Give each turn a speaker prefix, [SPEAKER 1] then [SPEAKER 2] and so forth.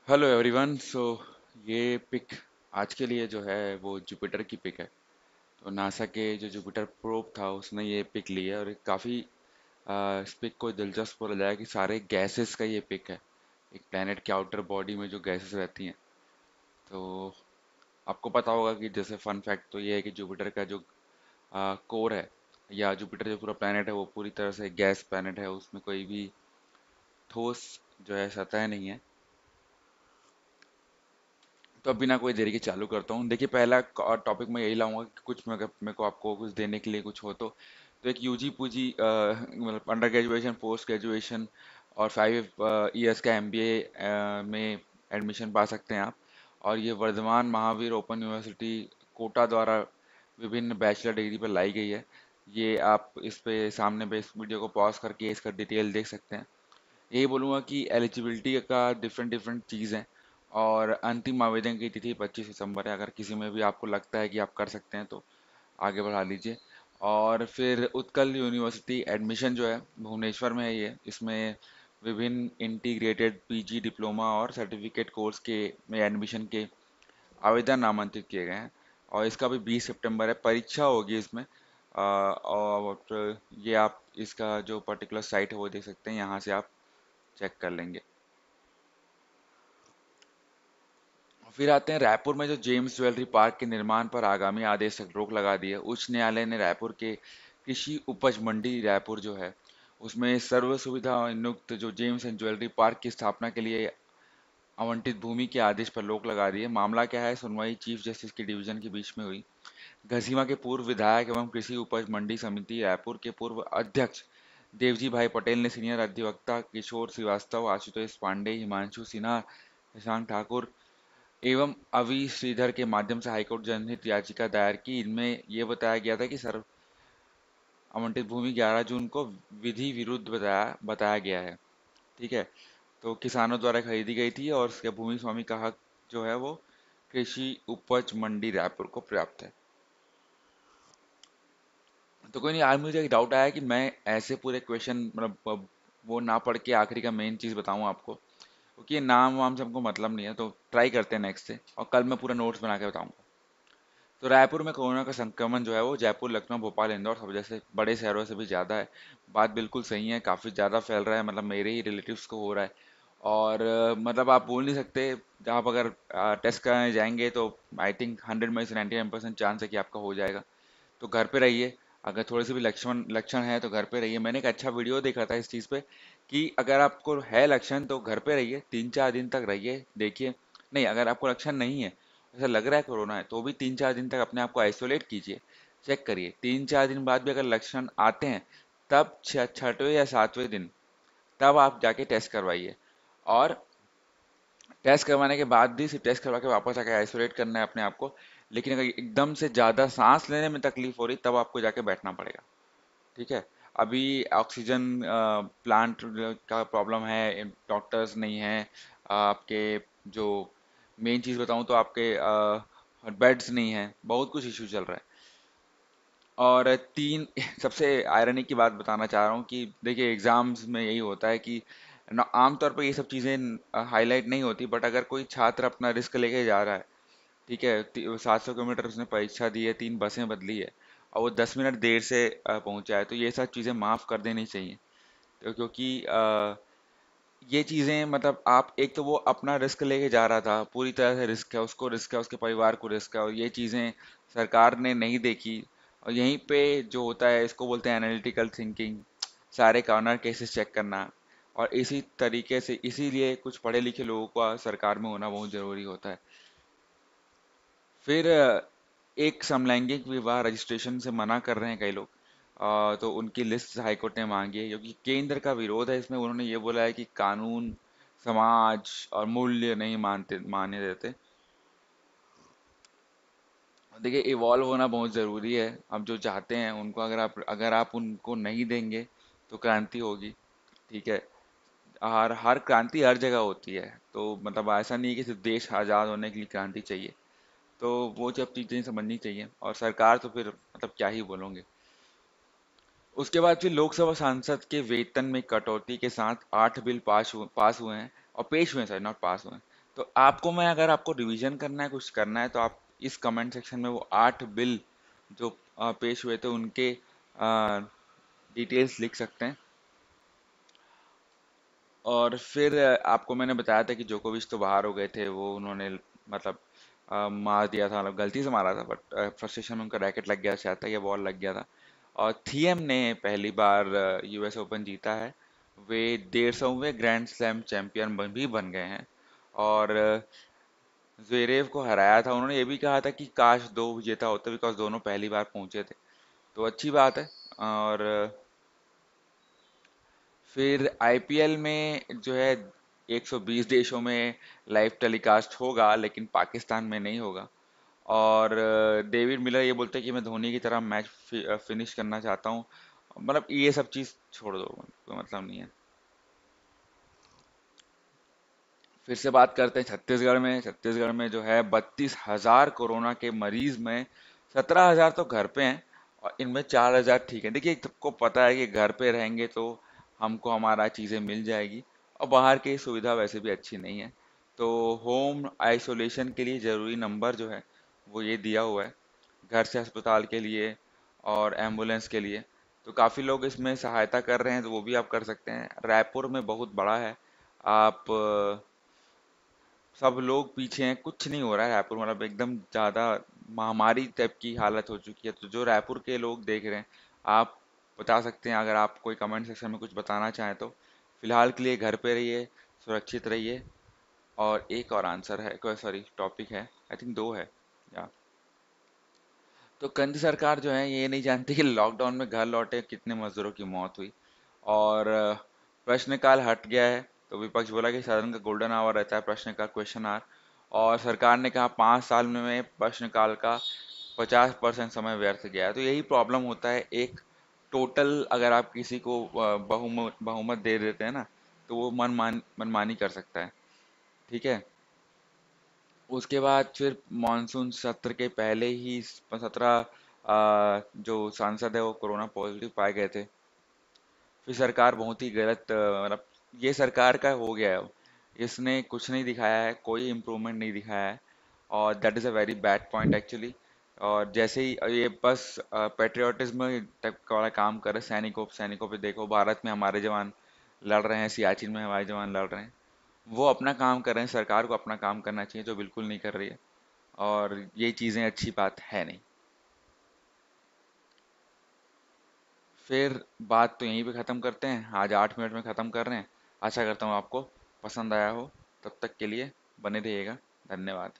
[SPEAKER 1] Hello everyone. ये pick आज के लिए जो है वो जुपिटर की पिक है। तो नासा के जो जुपिटर प्रोब था उसने ये पिक ली है और काफ़ी इस पिक को दिलचस्प बोला जाए कि सारे गैसेस का ये पिक है। एक प्लेनेट के आउटर बॉडी में जो गैसेस रहती हैं। तो आपको पता होगा कि जैसे फन फैक्ट तो ये है कि जुपिटर का जो कोर है या जुपिटर जो पूरा प्लेनेट है वो पूरी तरह से गैस प्लेनेट है। उसमें कोई भी ठोस जो है सतह नहीं है। तो अब बिना कोई देरी के चालू करता हूँ। देखिए, पहला टॉपिक मैं यही लाऊंगा कि कुछ मेरे को आपको कुछ देने के लिए कुछ हो तो एक यूजी पूजी मतलब अंडर ग्रेजुएशन, पोस्ट ग्रेजुएशन और 5 इयर्स का एमबीए में एडमिशन पा सकते हैं आप। और ये वर्धमान महावीर ओपन यूनिवर्सिटी कोटा द्वारा विभिन्न बैचलर डिग्री पर लाई गई है। ये आप इस पे सामने पे इस वीडियो को पॉज करके इसका डिटेल देख सकते हैं। यही बोलूँगा कि एलिजिबिलिटी का डिफरेंट डिफरेंट चीज़ है। और अंतिम आवेदन की तिथि 25 सितंबर है। अगर किसी में भी आपको लगता है कि आप कर सकते हैं तो आगे बढ़ा लीजिए। और फिर उत्कल यूनिवर्सिटी एडमिशन जो है भुवनेश्वर में है। ये इसमें विभिन्न इंटीग्रेटेड पीजी डिप्लोमा और सर्टिफिकेट कोर्स के में एडमिशन के आवेदन आमंत्रित किए गए हैं। और इसका भी 20 सितंबर है, परीक्षा होगी इसमें। और ये आप इसका जो पर्टिकुलर साइट है वो देख सकते हैं, यहाँ से आप चेक कर लेंगे। फिर आते हैं रायपुर में जो जेम्स ज्वेलरी पार्क के निर्माण पर आगामी आदेश तक रोक लगा दी है। उच्च न्यायालय ने रायपुर के कृषि उपज मंडी रायपुर जो है उसमें सर्व सुविधा युक्त जो जेम्स एंड ज्वेलरी पार्क की स्थापना के लिए आवंटित भूमि के आदेश पर रोक लगा दी है। मामला क्या है? सुनवाई चीफ जस्टिस की डिवीजन के बीच में हुई। घसीमा के पूर्व विधायक एवं कृषि उपज मंडी समिति रायपुर के पूर्व अध्यक्ष देवजी भाई पटेल ने सीनियर अधिवक्ता किशोर श्रीवास्तव, आशुतोष पांडे, हिमांशु सिन्हा, शशांक ठाकुर एवं अवि श्रीधर के माध्यम से हाईकोर्ट जनहित याचिका दायर की। इनमें यह बताया गया था कि सर्व आवंटित भूमि 11 जून को विधि विरुद्ध बताया गया है। ठीक है। तो किसानों द्वारा खरीदी गई थी और उसके भूमि स्वामी का हक जो है वो कृषि उपज मंडी रायपुर को प्राप्त है। तो कोई नहीं, आज मुझे एक डाउट आया कि मैं ऐसे पूरे क्वेश्चन मतलब वो ना पढ़ के आखिरी का मेन चीज़ बताऊं आपको, क्योंकि ये नाम वाम से हमको मतलब नहीं है। तो ट्राई करते हैं नेक्स्ट से, और कल मैं पूरा नोट्स बना के बताऊंगा। तो रायपुर में कोरोना का संक्रमण जो है वो जयपुर, लखनऊ, भोपाल, इंदौर सब जैसे बड़े शहरों से भी ज़्यादा है। बात बिल्कुल सही है, काफ़ी ज़्यादा फैल रहा है। मतलब मेरे ही रिलेटिव्स को हो रहा है। और मतलब आप बोल नहीं सकते। आप अगर टेस्ट कराने जाएंगे तो आई थिंक 100 में से 99% चांस है कि आपका हो जाएगा। तो घर पे रहिए। अगर थोड़े से भी लक्षण लक्षण है तो घर पे रहिए। मैंने एक अच्छा वीडियो देखा था इस चीज़ पे कि अगर आपको है लक्षण तो घर पे रहिए, 3-4 दिन तक रहिए, देखिए। नहीं, अगर आपको लक्षण नहीं है, ऐसा लग रहा है कोरोना है, तो भी 3-4 दिन तक अपने आप को आइसोलेट कीजिए। चेक करिए, 3-4 दिन बाद भी अगर लक्षण आते हैं तब छठवें या सातवें दिन तब आप जाके टेस्ट करवाइए। और टेस्ट करवाने के बाद भी सिर्फ टेस्ट करवा के वापस आके आइसोलेट करना है अपने आप को। लेकिन अगर एकदम से ज़्यादा सांस लेने में तकलीफ हो रही तब आपको जाके बैठना पड़ेगा। ठीक है। अभी ऑक्सीजन प्लांट का प्रॉब्लम है, डॉक्टर्स नहीं हैं। आपके जो मेन चीज़ बताऊं तो आपके बेड्स नहीं हैं, बहुत कुछ इशू चल रहा है। और तीन सबसे आयरनी की बात बताना चाह रहा हूँ कि देखिए, एग्जाम्स में यही होता है कि आमतौर पर ये सब चीज़ें हाईलाइट नहीं होती, बट अगर कोई छात्र अपना रिस्क लेके जा रहा है, ठीक है, 700 किलोमीटर उसने परीक्षा दी है, 3 बसें बदली है, और वो 10 मिनट देर से पहुंचा है, तो ये सब चीज़ें माफ़ कर देनी चाहिए। तो क्योंकि ये चीज़ें मतलब आप एक तो वो अपना रिस्क लेके जा रहा था, पूरी तरह से रिस्क है, उसको रिस्क है, उसके परिवार को रिस्क है, और ये चीज़ें सरकार ने नहीं देखी। और यहीं पे जो होता है इसको बोलते हैं एनालिटिकल थिंकिंग, सारे कॉर्नर केसेस चेक करना। और इसी तरीके से इसीलिए कुछ पढ़े लिखे लोगों का सरकार में होना बहुत ज़रूरी होता है। फिर एक समलैंगिक विवाह रजिस्ट्रेशन से मना कर रहे हैं कई लोग। तो उनकी लिस्ट हाईकोर्ट ने मांगी है क्योंकि केंद्र का विरोध है इसमें। उन्होंने ये बोला है कि कानून, समाज और मूल्य नहीं माने देते। देखिए, इवॉल्व होना बहुत ज़रूरी है। अब जो चाहते हैं उनको अगर आप उनको नहीं देंगे तो क्रांति होगी। ठीक है। हर हर क्रांति हर जगह होती है। तो मतलब ऐसा नहीं है कि सिर्फ देश आज़ाद होने के लिए क्रांति चाहिए। तो वो सब चीज़ें समझनी चाहिए, और सरकार तो फिर मतलब क्या ही बोलोगे। उसके बाद फिर लोकसभा सांसद के वेतन में कटौती के साथ 8 बिल पास हुए हैं, और पेश हुए हैं, सॉरी नॉट पास हुए हैं। तो आपको मैं, अगर आपको रिवीजन करना है, कुछ करना है, तो आप इस कमेंट सेक्शन में वो 8 बिल जो पेश हुए थे उनके डिटेल्स लिख सकते हैं। और फिर आपको मैंने बताया था कि जोकोविच तो बाहर हो गए थे, वो उन्होंने मतलब मार दिया था, मतलब गलती से मारा था, बट फ्रस्ट्रेशन में उनका रैकेट लग गया शायद था, या बॉल लग गया था। और थिएम ने पहली बार यूएस ओपन जीता है। वे 150वें ग्रैंड स्लैम चैंपियन भी बन गए हैं। और ज़वेरेव को हराया था। उन्होंने ये भी कहा था कि काश दो विजेता होते, बिकॉज दोनों पहली बार पहुंचे थे। तो अच्छी बात है। और फिर आईपीएल में जो है 120 देशों में लाइव टेलीकास्ट होगा, लेकिन पाकिस्तान में नहीं होगा। और डेविड मिलर ये बोलते हैं कि मैं धोनी की तरह मैच फिनिश करना चाहता हूँ। मतलब ये सब चीज़ छोड़ दो, कोई मतलब नहीं है। फिर से बात करते हैं छत्तीसगढ़ में। छत्तीसगढ़ में जो है 32,000 कोरोना के मरीज में 17,000 तो घर पे हैं, और इनमें 4,000 ठीक है। देखिए, सबको पता है कि घर पे रहेंगे तो हमको हमारा चीज़ें मिल जाएगी, और बाहर की सुविधा वैसे भी अच्छी नहीं है। तो होम आइसोलेशन के लिए ज़रूरी नंबर जो है वो ये दिया हुआ है, घर से अस्पताल के लिए और एम्बुलेंस के लिए। तो काफ़ी लोग इसमें सहायता कर रहे हैं, तो वो भी आप कर सकते हैं। रायपुर में बहुत बड़ा है। आप सब लोग पीछे हैं, कुछ नहीं हो रहा है रायपुर, मतलब एकदम ज़्यादा महामारी टाइप की हालत हो चुकी है। तो जो रायपुर के लोग देख रहे हैं, आप बता सकते हैं, अगर आप कोई कमेंट सेक्शन में कुछ बताना चाहें तो। फिलहाल के लिए घर पे रहिए, सुरक्षित रहिए। और एक और आंसर है, कोई सॉरी टॉपिक है, आई थिंक दो है या। तो केंद्र सरकार जो है ये नहीं जानती कि लॉकडाउन में घर लौटे कितने मजदूरों की मौत हुई। और प्रश्नकाल हट गया है। तो विपक्ष बोला कि सदन का गोल्डन आवर रहता है प्रश्नकाल, क्वेश्चन आवर। और सरकार ने कहा 5 साल में प्रश्नकाल का 50% समय व्यर्थ गया है। तो यही प्रॉब्लम होता है, एक टोटल अगर आप किसी को बहुमत बहुमत दे देते हैं ना, तो वो मनमानी कर सकता है। ठीक है। उसके बाद फिर मानसून सत्र के पहले ही 17 जो सांसद है वो कोरोना पॉजिटिव पाए गए थे। फिर सरकार बहुत ही गलत, मतलब ये सरकार का हो गया है। इसने कुछ नहीं दिखाया है, कोई इम्प्रूवमेंट नहीं दिखाया है। और that is a very bad point actually. और जैसे ही ये बस पेट्रियाटिज्म टाइप का वाला काम करे, सैनिकों सैनिकों पे देखो, भारत में हमारे जवान लड़ रहे हैं, सियाचिन में हमारे जवान लड़ रहे हैं। वो अपना काम कर रहे हैं, सरकार को अपना काम करना चाहिए, जो बिल्कुल नहीं कर रही है। और ये चीज़ें अच्छी बात है नहीं। फिर बात तो यहीं पे ख़त्म करते हैं, आज 8 मिनट में ख़त्म कर रहे हैं। आशा करता हूँ आपको पसंद आया हो। तब तक के लिए बने रहिएगा। धन्यवाद।